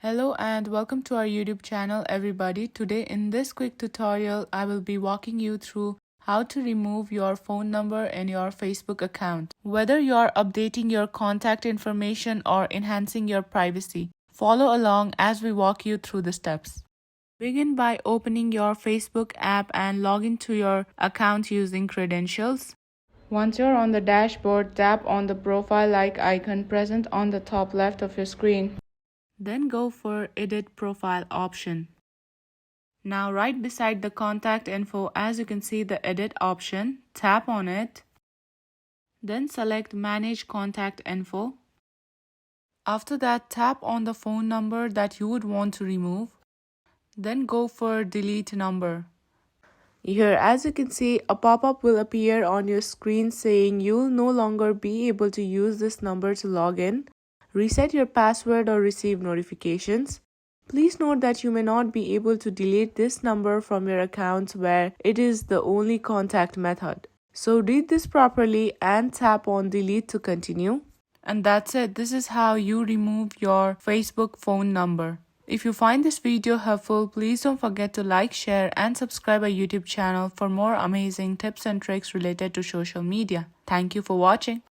Hello and welcome to our YouTube channel everybody. Today in this quick tutorial, I will be walking you through how to remove your phone number in your Facebook account. Whether you are updating your contact information or enhancing your privacy, follow along as we walk you through the steps. Begin by opening your Facebook app and log into your account using credentials. Once you're on the dashboard, tap on the profile-like icon present on the top left of your screen. Then go for Edit Profile option. Now right beside the contact info, as you can see the Edit option, tap on it. Then select Manage Contact Info. After that, tap on the phone number that you would want to remove. Then go for Delete Number. Here, as you can see, a pop-up will appear on your screen saying you will no longer be able to use this number to log in, reset your password or receive notifications. Please note that you may not be able to delete this number from your accounts where it is the only contact method. So read this properly and tap on delete to continue. And that's it. This is how you remove your Facebook phone number. If you find this video helpful, please don't forget to like, share and subscribe our YouTube channel for more amazing tips and tricks related to social media. Thank you for watching.